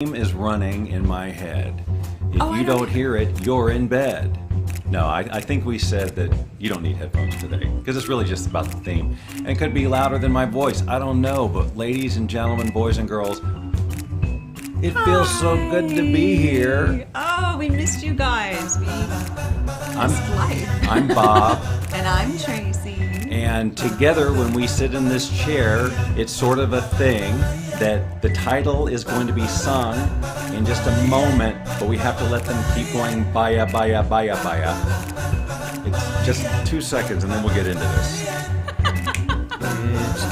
Is running in my head. If you don't hear it, you're in bed. No, I think we said that you don't need headphones today because it's really just about the theme. And it could be louder than my voice. I don't know, but ladies and gentlemen, boys and girls, it feels so good to be here. Oh, we missed you guys. We missed life. I'm Bob. And I'm Tracey. And together, when we sit in this chair, it's sort of a thing that the title is going to be sung in just a moment, but we have to let them keep going, baya, baya, baya, baya. It's just 2 seconds, and then we'll get into this. It's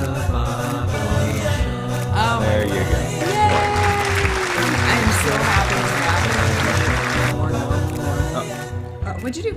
the Bob Show. There you go. Yay! I'm so happy. What'd you do?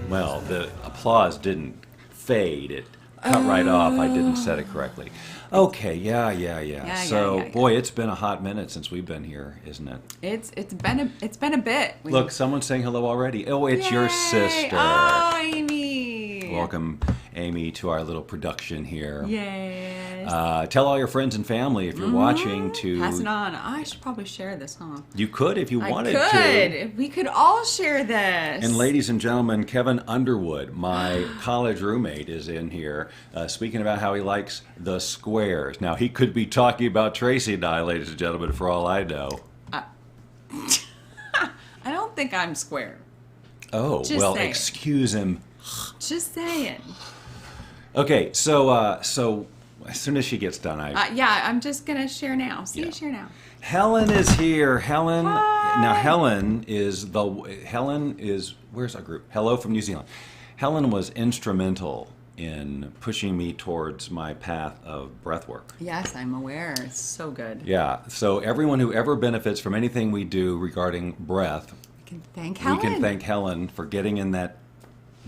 Well, the applause didn't fade. It cut right off. I didn't set it correctly. Okay, yeah. So, boy, it's been a hot minute since we've been here, isn't it? It's been a bit. Look, someone's saying hello already. Oh, it's your sister. Oh, Amy. Welcome, Amy, to our little production here. Yes. Tell all your friends and family if you're watching to pass it on. I should probably share this, huh? You could if you wanted to. I could. We could all share this. And ladies and gentlemen, Kevin Underwood, my college roommate, is in here speaking about how he likes the squares. Now, he could be talking about Tracey and I, ladies and gentlemen, for all I know. I don't think I'm square. Oh, Just well, saying. excuse him. Just saying. Okay, so as soon as she gets done, I'm just gonna share now. Share now. Helen is here. Helen. Hi. Now, Helen is where's our group? Hello from New Zealand. Helen was instrumental in pushing me towards my path of breath work. Yes, I'm aware. It's so good. Yeah. So everyone who ever benefits from anything we do regarding breath, We can thank Helen. we can thank Helen for getting in that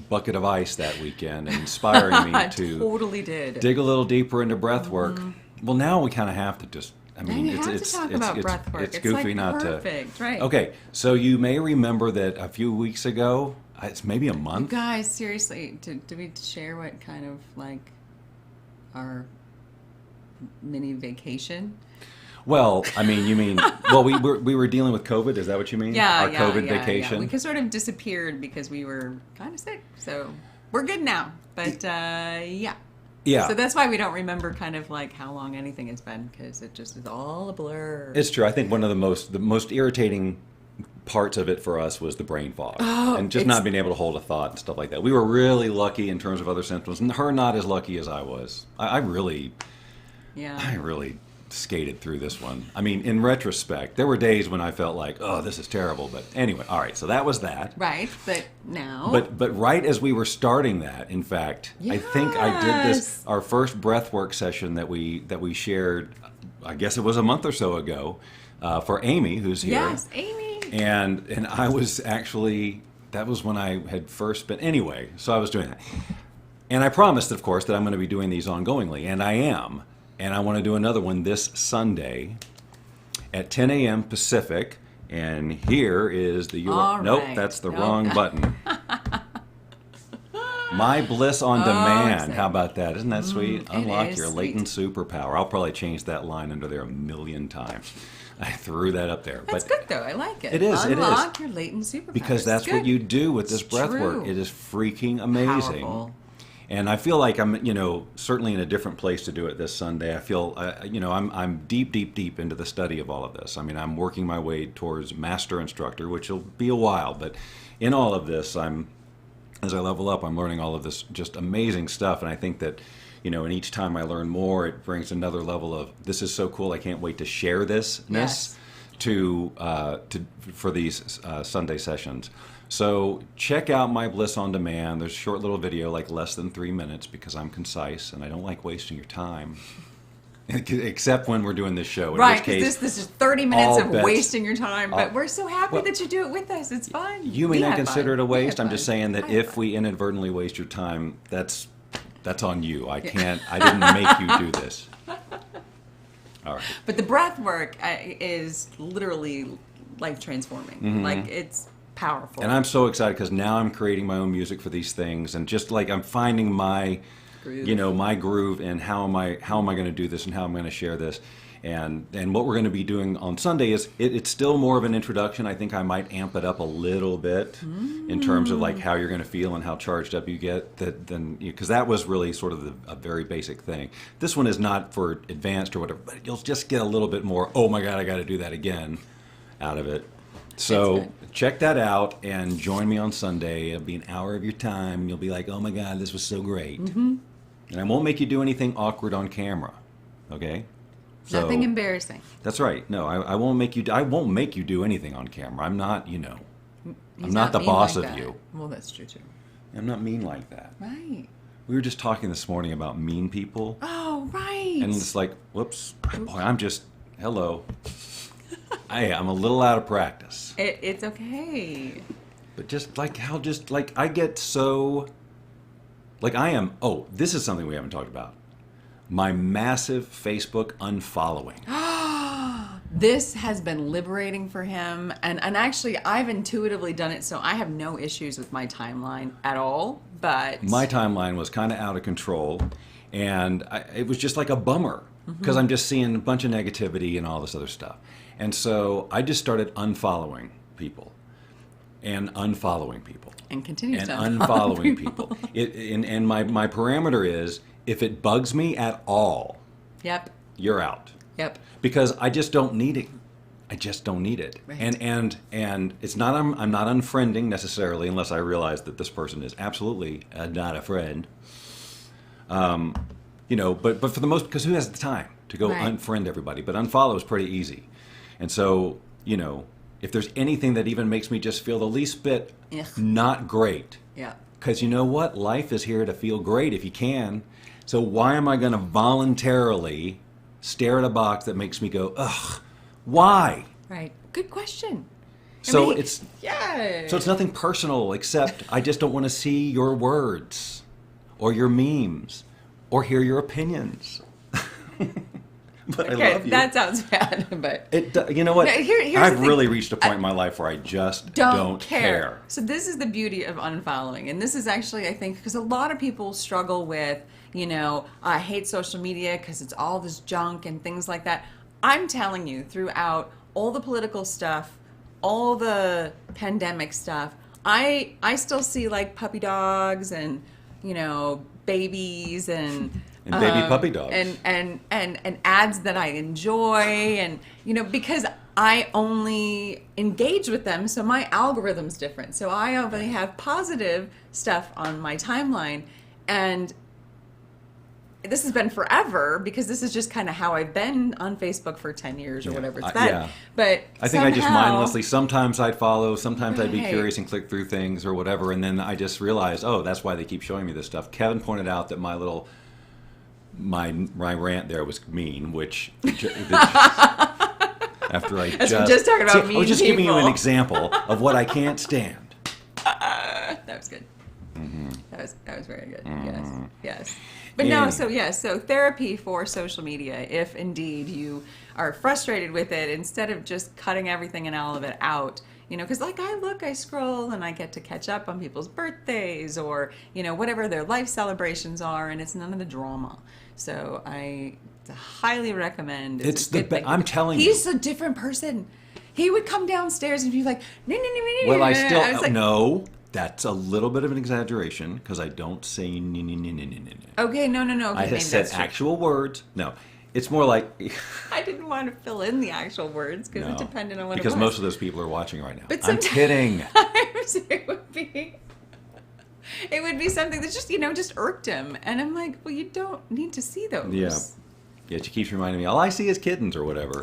bucket of ice that weekend and inspiring me to totally did. dig a little deeper into breath work. Well, now we kind of have to just. I Now mean, you have to talk about breath work. It's It's goofy like not perfect, to. right. Okay, so you may remember that a few weeks ago, it's maybe a You month. guys, seriously, did we share what kind of like our mini vacation? Well, I mean, you mean we were dealing with COVID. Is that what you mean? Yeah, Our COVID vacation. Yeah. We sort of disappeared because we were kind of sick. So we're good now. But yeah. Yeah. So that's why we don't remember kind of like how long anything has been, because it just is all a blur. It's true. I think one of the most irritating parts of it for us was the brain fog and just not being able to hold a thought and stuff like that. We were really lucky in terms of other symptoms, and her not as lucky as I was. I really skated through this one. I mean, in retrospect, there were days when I felt like, oh, this is terrible. But anyway, all right, so that was that. Right, but now. But right as we were starting that, in fact, I think I did this, our first breathwork session that we shared, I guess it was a month or so ago, for Amy, who's here. Yes, Amy. And I was actually, that was when I had first been, anyway, so I was doing that. And I promised, of course, that I'm going to be doing these ongoingly, and I am. And I want to do another one this Sunday at 10 a.m. Pacific. And here is the URL. All Nope, right. that's the wrong button. My Bliss on Demand. How about that? Isn't that sweet? Unlock your latent superpower. I'll probably change that line under there 1,000,000 times. I threw that up there. That's good, though. I like it. It is. Unlock your latent superpower. Because that's what you do with this breath work. It is freaking amazing. Powerful. And I feel like I'm, certainly in a different place to do it this Sunday. I feel, I'm deep into the study of all of this. I mean, I'm working my way towards master instructor, which will be a while. But in all of this, as I level up, I'm learning all of this just amazing stuff. And I think that, and each time I learn more, it brings another level of, this is so cool, I can't wait to share this-ness for these Sunday sessions. So check out My Bliss on Demand. There's a short little video, like less than 3 minutes, because I'm concise and I don't like wasting your time. Except when we're doing this show. Right, because this is 30 minutes of bets, wasting your time, but we're so happy that you do it with us. It's fun. You may not consider it a waste. I'm just saying that if fun. we inadvertently waste your time, that's on you. I didn't make you do this. All right. But the breath work is literally life transforming. Mm-hmm. Like, it's powerful. And I'm so excited because now I'm creating my own music for these things, and just like I'm finding my groove, my groove, and how am I going to do this and how I'm going to share this. And what we're going to be doing on Sunday is it's still more of an introduction. I think I might amp it up a little bit in terms of like how you're going to feel and how charged up you get. Because that was really sort of a very basic thing. This one is not for advanced or whatever, but you'll just get a little bit more. Oh my God, I got to do that again out of it. So check that out and join me on Sunday. It'll be an hour of your time. You'll be like, oh my God, this was so great. And I won't make you do anything awkward on camera. Okay? So, Nothing embarrassing. That's right. No, I won't make you. I won't make you do anything on camera. I'm not. He's I'm not the boss like of that. you. Well, that's true too. I'm not mean like that. Right. We were just talking this morning about mean people, Oh, right. and it's like, whoops, boy, I'm just hello. I'm a little out of practice. It's okay. But just like I get so, like I am. Oh, this is something we haven't talked about. My massive Facebook unfollowing. This has been liberating for him. And actually, I've intuitively done it, so I have no issues with my timeline at all. But My timeline was kind of out of control, and it was just like a bummer because I'm just seeing a bunch of negativity and all this other stuff. And so I just started unfollowing people and unfollowing people. And continue And to unfollowing people. And my parameter is, if it bugs me at all, Yep. you're out. Yep. Because I just don't need it. I just don't need it. Right. And it's not I'm not unfriending necessarily unless I realize that this person is absolutely not a friend. But for the most, because who has the time to go Right. unfriend everybody? But unfollow is pretty easy. And so, if there's anything that even makes me just feel the least bit Ugh. not great, Yeah. because you know what? Life is here to feel great if you can. So why am I going to voluntarily stare at a box that makes me go, ugh, why? Right. Good question. So it's nothing personal except I just don't want to see your words or your memes or hear your opinions. But I love you. That sounds bad, but You know what? No, here's the I've thing. really reached a point in my life where I just don't care. So this is the beauty of unfollowing, and this is actually, I think, because a lot of people struggle with, I hate social media because it's all this junk and things like that. I'm telling you, throughout all the political stuff, all the pandemic stuff, I still see like puppy dogs and babies and baby puppy dogs and ads that I enjoy, and because I only engage with them, so my algorithm's different. So I only have positive stuff on my timeline, and this has been forever because this is just kind of how I've been on Facebook for 10 years or whatever it's been. Yeah. But I think I just somehow- mindlessly, sometimes I'd follow, sometimes I'd be Right. curious and click through things or whatever, and then I just realized, oh, that's why they keep showing me this stuff. Kevin pointed out that my rant there was mean, which after I As we're just talking about I was just mean giving you an people. example of what I can't stand. That was good. Mm-hmm. That was very good. Yes. But no, so therapy for social media, if indeed you are frustrated with it, instead of just cutting everything and all of it out, because I scroll and I get to catch up on people's birthdays or, whatever their life celebrations are, and it's none of the drama. So I highly recommend. I'm telling you. He's a different person. He would come downstairs and be like, Well, I was like, no. That's a little bit of an exaggeration because I don't say Okay, no. Okay, I maybe have said that's true. actual words. No, it's more like I didn't want to fill in the actual words because no, it depended on what because it was. most of those people are watching right now. But I'm kidding. sometimes it would be something that just irked him, and I'm like, well, you don't need to see those. Yeah, she keeps reminding me. All I see is kittens or whatever.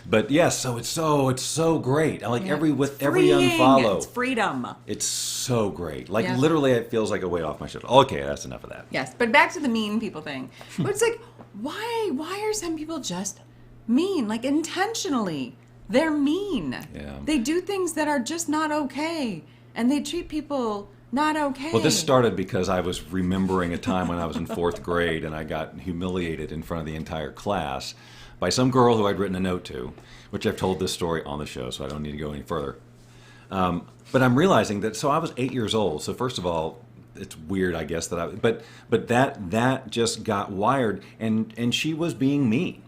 But yes, so it's so great. I like every unfollow. It's freedom. It's so great. Like Yeah. literally, it feels like a weight off my shoulders. Okay, that's enough of that. Yes, but back to the mean people thing. But it's like, why are some people just mean? Like intentionally, they're mean. Yeah. They do things that are just not okay, and they treat people not okay. Well, this started because I was remembering a time when I was in 4th grade and I got humiliated in front of the entire class by some girl who I'd written a note to, which I've told this story on the show, so I don't need to go any further. But I'm realizing that, so I was 8 years old, so first of all, it's weird, I guess, but that just got wired, and she was being mean.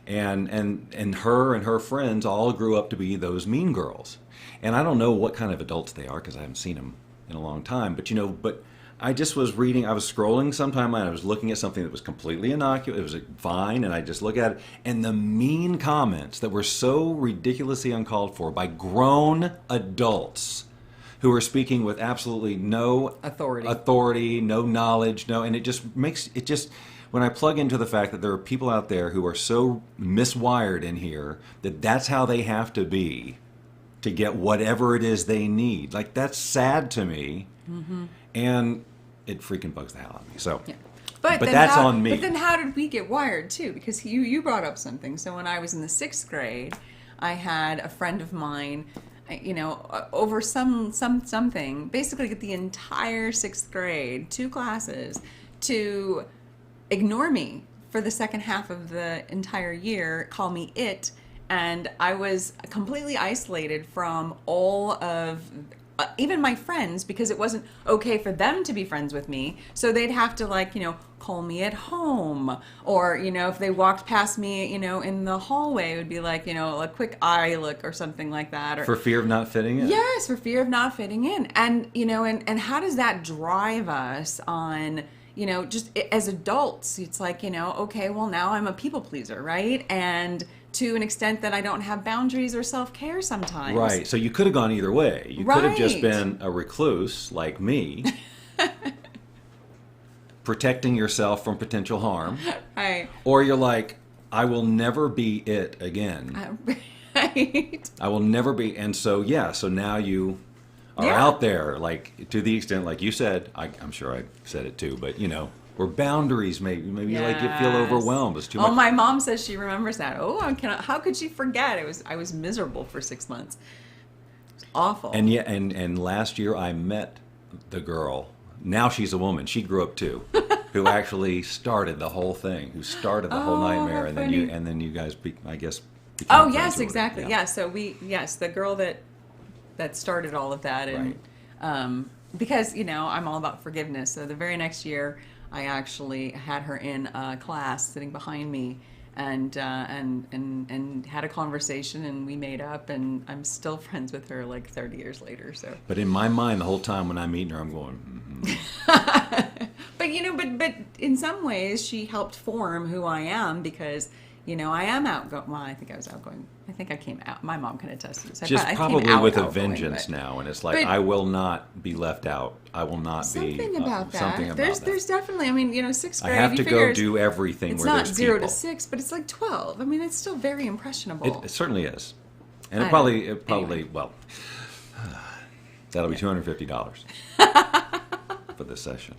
And her friends all grew up to be those mean girls. And I don't know what kind of adults they are because I haven't seen them in a long time. But but I just was reading. I was scrolling sometime and I was looking at something that was completely innocuous. It was fine, and I just look at it, and the mean comments that were so ridiculously uncalled for by grown adults who are speaking with absolutely no authority, no knowledge, and it just makes it just. When I plug into the fact that there are people out there who are so miswired in here that that's how they have to be to get whatever it is they need, like that's sad to me, and it freaking bugs the hell out of me. So, yeah. but that's on me. But then how did we get wired too? Because you brought up something. So when I was in the 6th grade, I had a friend of mine, over something, basically get the entire 6th grade, 2 classes, to ignore me for the second half of the entire year, call me it, and I was completely isolated from all of even my friends, because it wasn't okay for them to be friends with me, so they'd have to call me at home, or if they walked past me in the hallway, it would be a quick eye look or something like that, or for fear of not fitting in. Yes, for fear of not fitting in. And and how does that drive us on just as adults? It's okay, well, now I'm a people pleaser, right? And to an extent that I don't have boundaries or self-care sometimes. Right. So you could have gone either way. You could have just been a recluse like me, protecting yourself from potential harm. Right. Or you're like, I will never be it again. Right. I will never be. And so, so now you are out there, to the extent, like you said, I'm sure I said it too, but where boundaries maybe you feel overwhelmed. It's too much. Oh, my mom says she remembers that. Oh, how could she forget? I was miserable for 6 months. It was awful. And and last year I met the girl. Now she's a woman. She grew up too, who actually started the whole thing. Who started the whole nightmare, and then you guys, I guess. Oh yes, exactly. Yeah. So the girl that started all of that, and right. Because I'm all about forgiveness. So the very next year, I actually had her in a class sitting behind me, and had a conversation, and we made up, and I'm still friends with her 30 years later. So. But in my mind, the whole time when I'm meeting her, I'm going. But in some ways, she helped form who I am, because. I am outgoing. Well, I think I was outgoing. I think I came out. My mom can attest to this. I probably with a vengeance now, and it's I will not be left out. I will not be. Something about that. Something about that. There's definitely. 6th grade. I have to go do everything. It's where not there's 0 people. to 6, but it's 12. It's still very impressionable. It certainly is, and it probably anyway. Well, that'll be $250 for this session.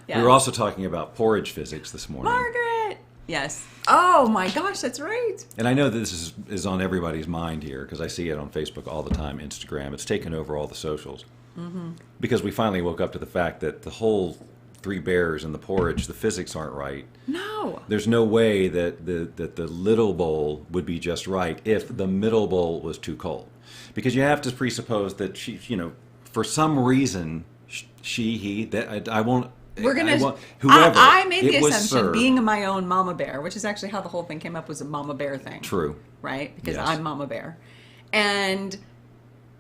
Yeah. We were also talking about porridge physics this morning. Margaret. Yes. Oh my gosh, that's right. And I know that this is on everybody's mind here, because I see it on Facebook all the time, Instagram. It's taken over all the socials. Mm-hmm. Because we finally woke up to the fact that the whole 3 bears and the porridge, the physics aren't right. No. There's no way that the little bowl would be just right if the middle bowl was too cold. Because you have to presuppose that she, for some reason, he, that I won't. We're gonna. Whoever. I made the assumption, served. being my own mama bear, which is actually how the whole thing came up, was a mama bear thing. True. Right? Because yes. I'm mama bear, and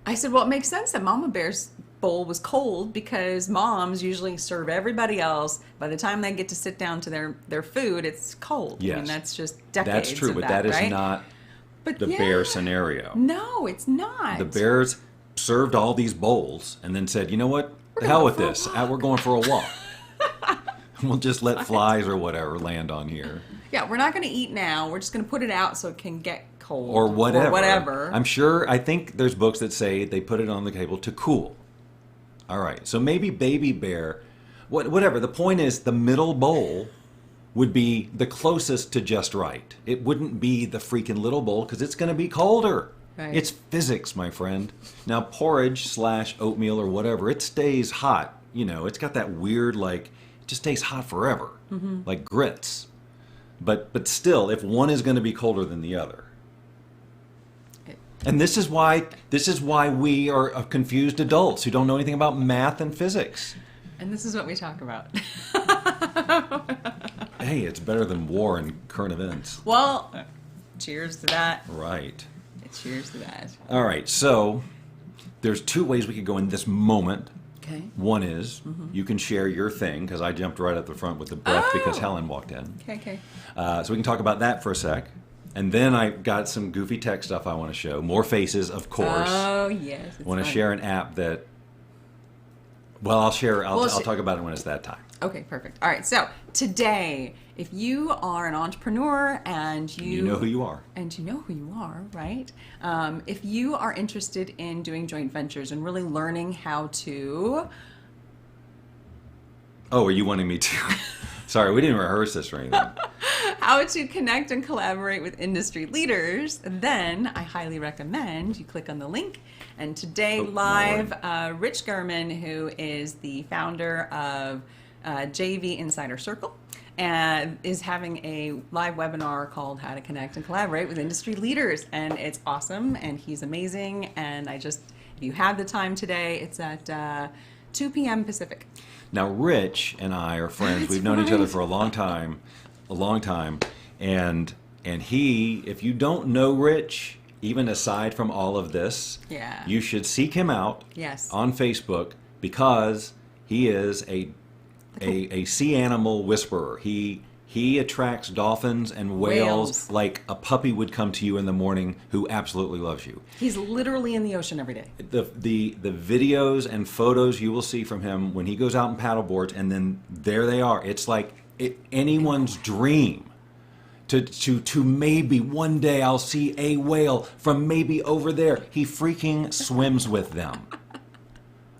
I said, well, it makes sense that mama bear's bowl was cold, because moms usually serve everybody else. By the time they get to sit down to their food, it's cold. Yes. That's just decades. That's true, of but that right? is not the bear scenario. No, it's not. The bears served all these bowls and then said, you know what? The hell with this. We're going for a walk. We'll just let flies or whatever land on here. Yeah, we're not going to eat now. We're just going to put it out so it can get cold. Or whatever. I think there's books that say they put it on the table to cool. All right, so maybe baby bear, whatever. The point is, the middle bowl would be the closest to just right. It wouldn't be the freaking little bowl, because it's going to be colder. Right. It's physics, my friend. Now, porridge / oatmeal or whatever, it stays hot. It's got that weird, it just stays hot forever, like grits. But still, if one is going to be colder than the other. And this is why we are confused adults who don't know anything about math and physics. And this is what we talk about. Hey, it's better than war and current events. Well, Cheers to that. Right. Cheers to that. All right. So there's two ways we could go in this moment. Okay. One is you can share your thing, because I jumped right up the front with the breath because Helen walked in. Okay. So we can talk about that for a sec. And then I've got some goofy tech stuff I want to show. More faces, of course. Oh, yes. I want to share an app that, well, I'll talk about it when it's that time. Okay, perfect. All right, so today, if you are an entrepreneur and You know who you are. And you know who you are, right? If you are interested in doing joint ventures and really learning how to... Oh, are you wanting me to? Sorry, we didn't rehearse this or anything. How to connect and collaborate with industry leaders, then I highly recommend you click on the link. And today, live, Rich Gurman, who is the founder of JV Insider Circle, and is having a live webinar called How to Connect and Collaborate with Industry Leaders. And it's awesome, and he's amazing. And if you have the time today, it's at 2 p.m. Pacific. Now, Rich and I are friends. That's We've known each other right. for a long time, and he, if you don't know Rich, even aside from all of this, Yeah. you should seek him out Yes. on Facebook, because he is a sea animal whisperer. He attracts dolphins and whales like a puppy would come to you in the morning, who absolutely loves you. He's literally in the ocean every day. The videos and photos you will see from him when he goes out and paddleboards, and then there they are. It's like anyone's dream to maybe one day I'll see a whale from maybe over there. He freaking swims with them.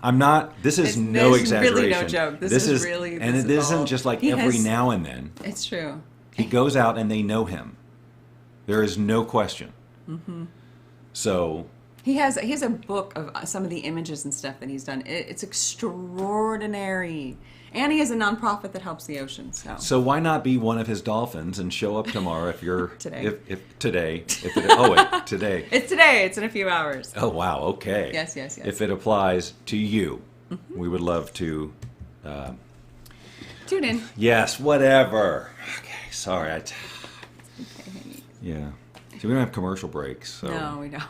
I'm not. This is no exaggeration. Really no joke. This is really. And it isn't just like every now and then. It's true. He goes out and they know him. There is no question. So He has a book of some of the images and stuff that he's done. It's extraordinary. And he has a nonprofit that helps the ocean. So why not be one of his dolphins and show up tomorrow if you're Today. Today. Today. It's today. It's in a few hours. Oh wow, okay. Yes. If it applies to you, we would love to Tune in. yes, whatever. Okay, sorry. Okay. Yeah. So we don't have commercial breaks. So. No, we don't.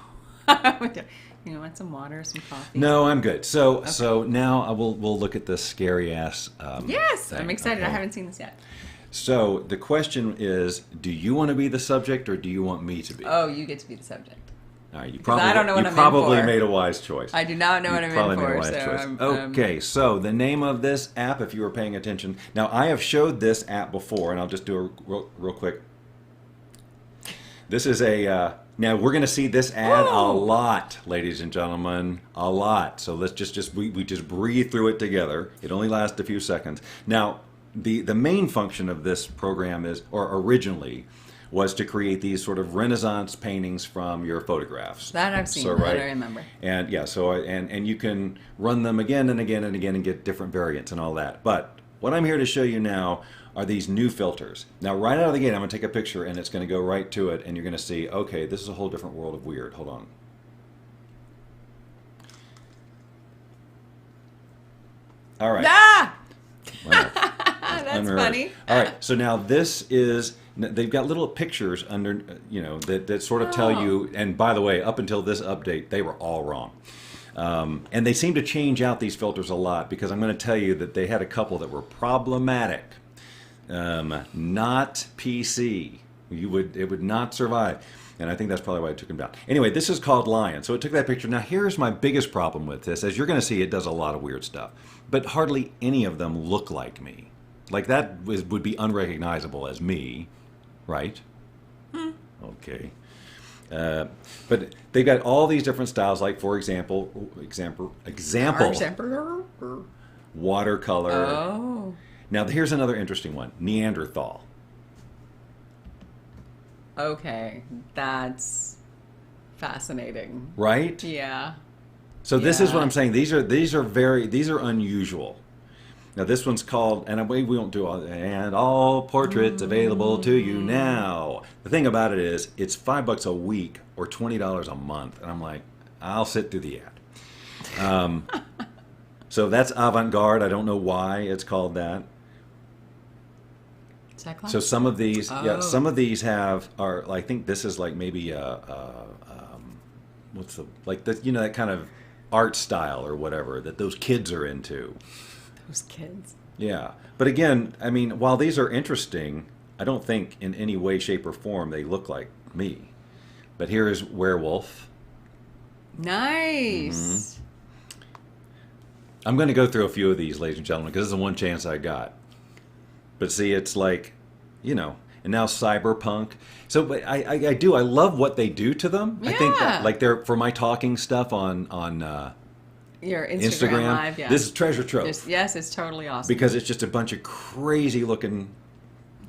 We don't. You want some water, some coffee? No, I'm good. So now we'll look at this scary ass. Yes, thing. I'm excited. Okay. I haven't seen this yet. So the question is, do you want to be the subject or do you want me to be? Oh, you get to be the subject. All right, I don't know what I'm in probably for. made a wise choice. I do not know what I'm Probably in made a for. wise So choice. Okay, so the name of this app, if you were paying attention. Now, I have showed this app before, and I'll just do a real quick. This is a... now, we're going to see this ad a lot, ladies and gentlemen, a lot. So let's we just breathe through it together. It only lasts a few seconds. Now, the main function of this program is, or originally, was to create these sort of Renaissance paintings from your photographs. That I've seen. So, That right? I remember. And yeah, so and you can run them again and again and again and get different variants and all that. But what I'm here to show you now are these new filters. Now, right out of the gate, I'm going to take a picture and it's going to go right to it, and you're going to see, okay, this is a whole different world of weird. Hold on. All right. Ah! Wow. That's Unreal. funny. All right, so now this is, they've got little pictures under, that sort of tell you, and by the way, up until this update, they were all wrong. And they seem to change out these filters a lot, because I'm going to tell you that they had a couple that were problematic. Not PC. It would not survive. And I think that's probably why I took them down. Anyway, this is called Lion. So it took that picture. Now here's my biggest problem with this. As you're going to see, it does a lot of weird stuff. But hardly any of them look like me. Like that would be unrecognizable as me, right? Okay. But they've got all these different styles, like for example, watercolor. Oh. Now here's another interesting one, Neanderthal. Okay. That's fascinating. Right? Yeah. So this is Yeah. what I'm saying. These are unusual. Now this one's called, and we won't do all portraits available to you now. The thing about it is, it's $5 a week or $20 a month, and I'm like, I'll sit through the ad. So that's avant-garde. I don't know why it's called that. Is that class? So some of these, Oh. some of these are. I think this is like maybe what's the like the that kind of art style or whatever that those kids are into. Those kids. Yeah, but again, I mean, while these are interesting, I don't think in any way, shape, or form they look like me. But here is werewolf. Nice. I'm going to go through a few of these, ladies and gentlemen, because this is the one chance I got. But see, it's like, and now cyberpunk. So, but I love what they do to them. I think that, Yeah. like, they're for my talking stuff on Your Instagram Live, yeah. This is treasure trove Yes, it's totally awesome. because it's just a bunch of crazy looking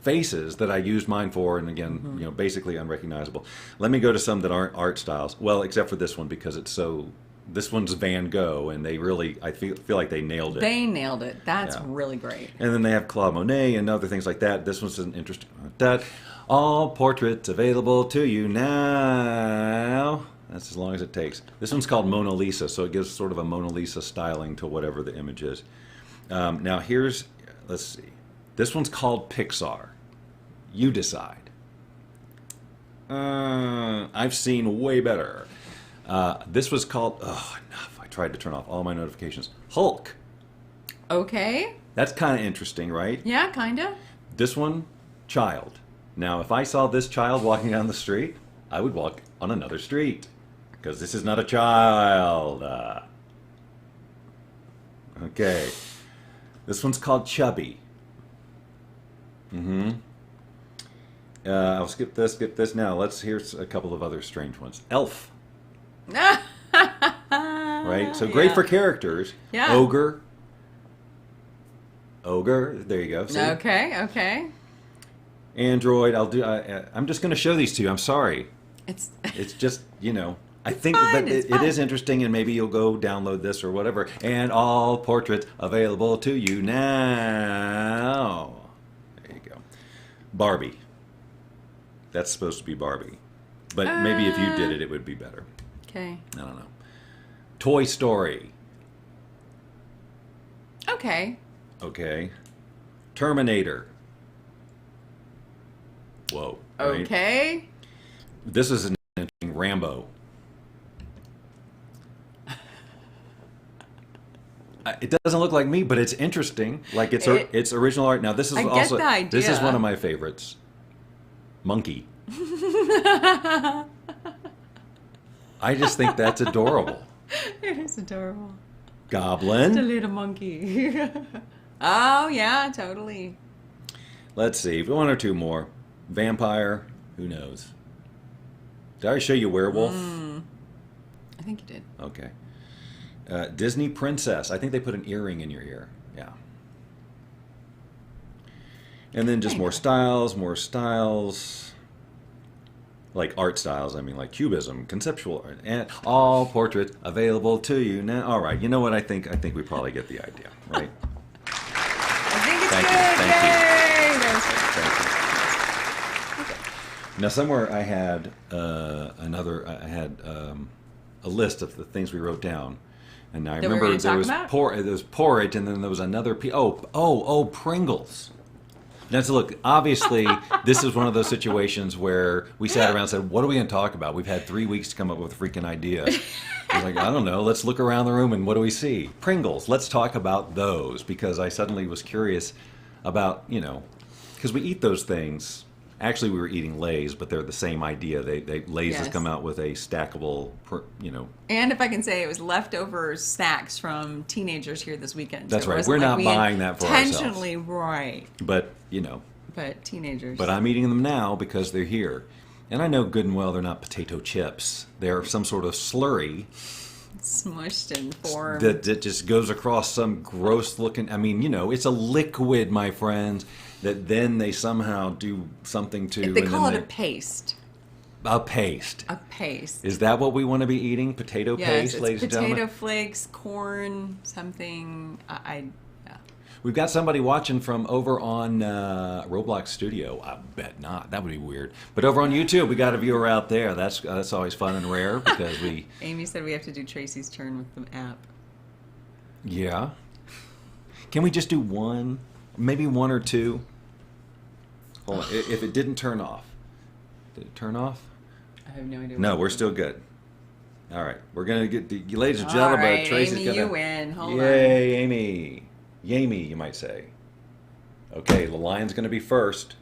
faces that I used mine for, and again, basically unrecognizable. Let me go to some that aren't art styles. Well, except for this one because it's so. This one's Van Gogh, and they really, I feel like they nailed it. They nailed it. That's Yeah. really great. And then they have Claude Monet and other things like that. This one's an interesting. That all portraits available to you now. That's as long as it takes. This one's called Mona Lisa, so it gives sort of a Mona Lisa styling to whatever the image is. Now let's see. This one's called Pixar. You decide. I've seen way better. This was called. Oh, enough! I tried to turn off all my notifications. Hulk. Okay. That's kind of interesting, right? Yeah, kind of. This one, child. Now, if I saw this child walking down the street, I would walk on another street because this is not a child. Okay. This one's called Chubby. I'll skip this. Now, here's a couple of other strange ones. Elf. Right? So great for characters. Yeah. Ogre. There you go. See? Okay. Android. I'm just going to show these to you. I'm sorry. It's It's just, I think fine, that it's it is fine. interesting, and maybe you'll go download this or whatever. And all portraits available to you now. There you go. Barbie. That's supposed to be Barbie. But maybe if you did it, it would be better. okay. I don't know. Toy Story. Okay. Okay. Terminator. Whoa. Right? Okay. This is an interesting Rambo. It doesn't look like me, but it's interesting. Like it's original art. Now this is I get also the idea. this is one of my favorites. Monkey. I just think that's adorable. It is adorable. The Goblin. little monkey. Oh yeah, totally. Let's see, one or two more. Vampire. Who knows? Did I show you werewolf? I think you did. Okay. Disney princess. I think they put an earring in your ear. Yeah. And then just more styles. Like art styles, I mean, like cubism, conceptual art, and all portraits available to you now. All right, you know what? I think we probably get the idea, right? I think it's Thank you, good. thank you. Yay! That was good. Thank you. Now, somewhere I had a list of the things we wrote down, and I That we were remember gonna there talk was about? there was porridge, and then there was another Pringles. Now, so look, obviously, this is one of those situations where we sat around and said, what are we going to talk about? We've had 3 weeks to come up with a freaking idea. I was like, I don't know. Let's look around the room and what do we see? Pringles. Let's talk about those because I suddenly was curious about, because we eat those things. Actually, we were eating Lay's, but they're the same idea. Lay's has Yes. come out with a stackable, And if I can say, it was leftover snacks from teenagers here this weekend. That's So it right. wasn't We're like not we buying that for ourselves. intentionally, right? but, But teenagers. But I'm eating them now because they're here. And I know good and well they're not potato chips. They're some sort of slurry Smushed in form. that just goes across some gross looking. I mean, it's a liquid, my friends, that then they somehow do something to. They and call then it a paste. a paste. A paste. Is that what we want to be eating? Potato Yes, paste, it's ladies and potato gentlemen? flakes, corn, something. Yeah. We've got somebody watching from over on Roblox Studio. I bet not. That would be weird. But over on YouTube, we got a viewer out there. That's always fun and rare because we. Amy said we have to do Tracey's turn with the app. Yeah. Can we just do one? Maybe one or two? Hold on. If it didn't turn off. Did it turn off? I have no idea. No, we're still good. All right. We're going to get, ladies and All gentlemen, right, Tracey's Amy, going to... you win. Hold on. Yay, Amy. Yamy, you might say. Okay, the lion's going to be first.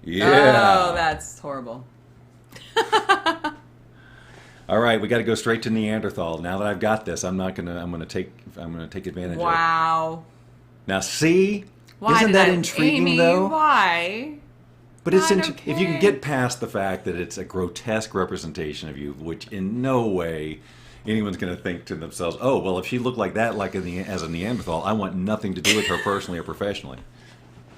Yeah. Oh, that's horrible. All right, we got to go straight to Neanderthal. Now that I've got this, I'm going to take advantage of it. Wow. Now, see? Why Isn't did that I- intriguing, Amy, though? Why? But it's Not if you can okay. get past the fact that it's a grotesque representation of you, which in no way anyone's going to think to themselves, "Oh, well, if she looked like that, as a Neanderthal, I want nothing to do with her personally or professionally."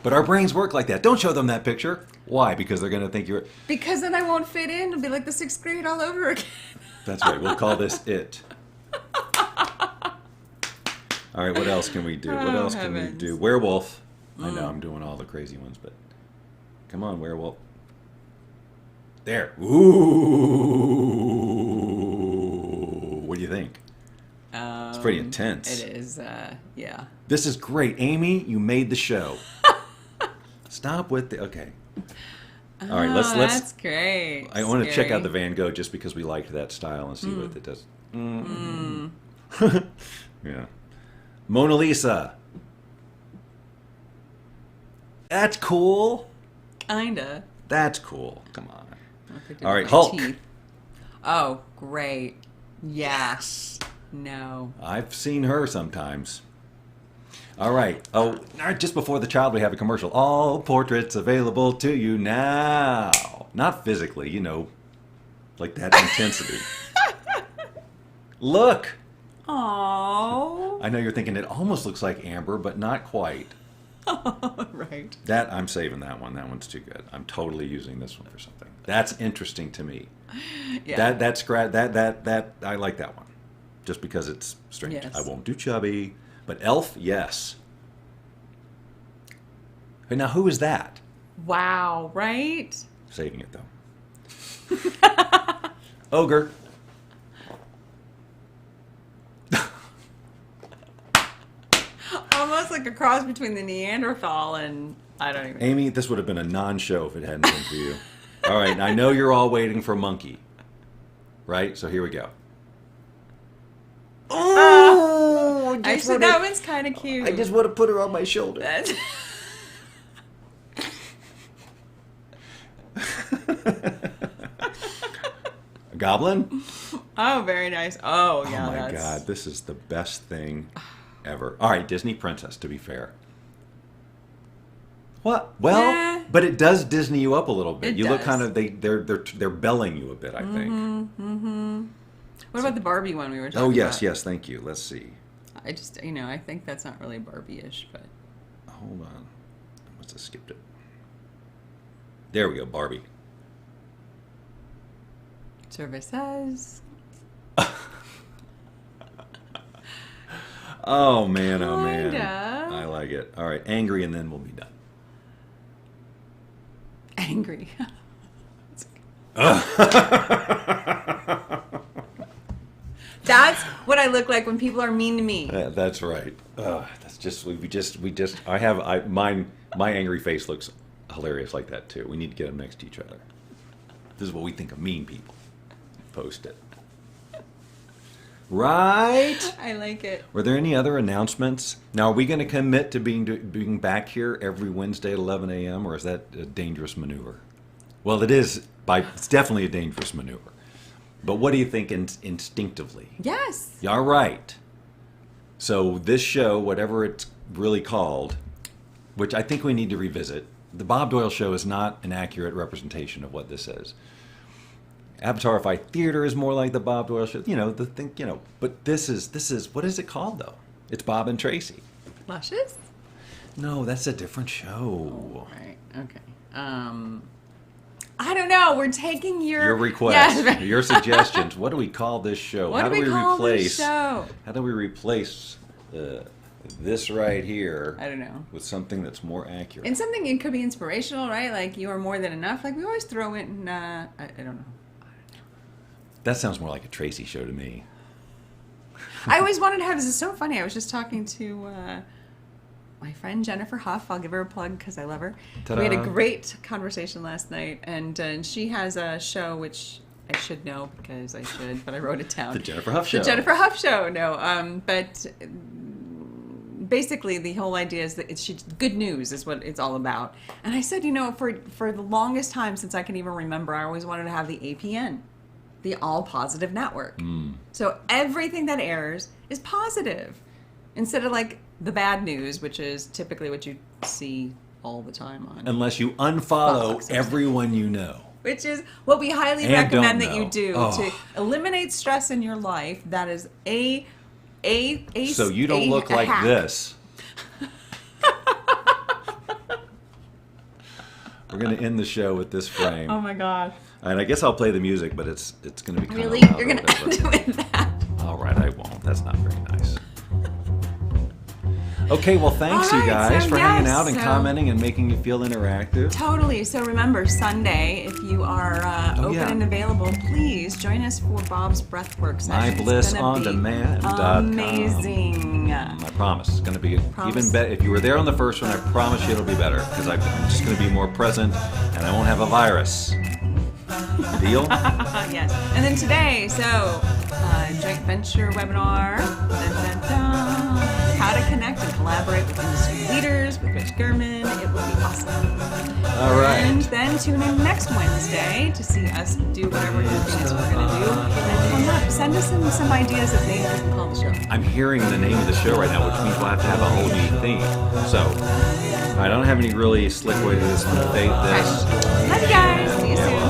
But our brains work like that. Don't show them that picture. Why? Because they're going to think you're. Because then I won't fit in. It'll be like the 6th grade all over again. That's right. We'll call this it. All right. What else can we do? What Oh, else can we heavens. do? Werewolf. I know I'm doing all the crazy ones, but come on, werewolf. There. Ooh. What do you think? It's pretty intense. It is, yeah. This is great. Amy, you made the show. Stop with the... Okay. All right, let's... That's great. I want to check out the Scary. Van Gogh just because we liked that style and see what it does. Yeah. Mona Lisa. That's cool. Kinda. That's cool. Come on. I picked it All with right, my Hulk. teeth. Oh, great. Yes. No. I've seen her sometimes. All right. Oh, just before the child, we have a commercial. All portraits available to you now. Not physically, like that intensity. Look. Oh. I know you're thinking it almost looks like Amber, but not quite. Right. That I'm saving that one. That one's too good. I'm totally using this one for something. That's interesting to me. Yeah. That I like that one. Just because it's strange. Yes. I won't do chubby. But elf, yes. Hey, now who is that? Wow, right? Saving it though. Ogre. Almost like a cross between the Neanderthal and I don't even. Amy, this would have been a non-show if it hadn't been for you. All right, I know you're all waiting for monkey. Right? So here we go. Oh! Actually, that one's kind of cute. I just want to put her on my shoulder. That's... A goblin? Oh, very nice. Oh, yeah. Oh my that's... God, this is the best thing ever. All right, Disney princess, to be fair. What? Well, Yeah. but it does Disney you up a little bit. It You look does. kind of they're belling you a bit, I think. What about the Barbie one we were talking Oh about? yes, thank you. Let's see. I just, I think that's not really Barbie-ish, but... Hold on. I must have skipped it. There we go, Barbie. Survey says... Oh man, oh man. Kinda. I like it. All right, angry and then we'll be done. Angry. That's what I look like when people are mean to me. That's right. That's just we just my angry face looks hilarious like that too. We need to get them next to each other. This is what we think of mean people. Post it. Right? I like it. Were there any other announcements? Now, are we going to commit to being back here every Wednesday at 11 a.m., or is that a dangerous maneuver? Well, it is. It's definitely a dangerous maneuver. But what do you think instinctively? Yes. All right. So this show, whatever it's really called, which I think we need to revisit, the Bob Doyle Show is not an accurate representation of what this is. Avatarify Theater is more like the Bob Doyle Show, the thing, But this is what is it called though? It's Bob and Tracey. Luscious? No, that's a different show. Right. Okay. I don't know. We're taking Your request, Yes. your suggestions. What do we call this show? What do we call this show? How do we replace this right here? I don't know. With something that's more accurate. And something it could be inspirational, right? Like you are more than enough. Like we always throw in. I don't know. That sounds more like a Tracey show to me. I always wanted to have. This is so funny. I was just talking to my friend Jennifer Huff. I'll give her a plug because I love her. Ta-da. We had a great conversation last night, and she has a show which I should know because I should, but I wrote it down. The Jennifer Huff Show. The Jennifer Huff Show. No, but basically the whole idea is that it's good news is what it's all about. And I said, for the longest time since I can even remember, I always wanted to have the APN, the All Positive Network. So everything that airs is positive, instead of like the bad news, which is typically what you see all the time on. Unless you unfollow Fox. everyone you know. Which is what we highly And recommend don't that you know. do to eliminate stress in your life. That is a So you don't look like hack. this. We're going to end the show with this frame. Oh my god! And I guess I'll play the music, but it's going to be kind Really, of loud you're or gonna whatever. end with that? All right, I won't. That's not very nice. Okay, well, thanks All you right, guys so for hanging yes, out and so- commenting and making you feel interactive. Totally. So remember, Sunday, if you are open yeah. and available, please join us for Bob's Breathwork session. It's gonna be MyBlissOnDemand.com. amazing. I promise it's going to be Promise. even better. If you were there on the first one, I promise you it'll be better because I'm just going to be more present and I won't have a virus. Deal? Yes. And then today, so joint venture webinar. Dun, dun, dun. How to connect and collaborate with industry leaders with Rich Gurman. It will be awesome. All right. And then tune in next Wednesday to see us do whatever goofiness we're going to do. And come up, send us some ideas of names we can call the show. I'm hearing the name of the show right now, which means we'll have to have a whole new theme. So, I don't have any really slick way to do this. I'm gonna fade this. Love you guys. See you soon.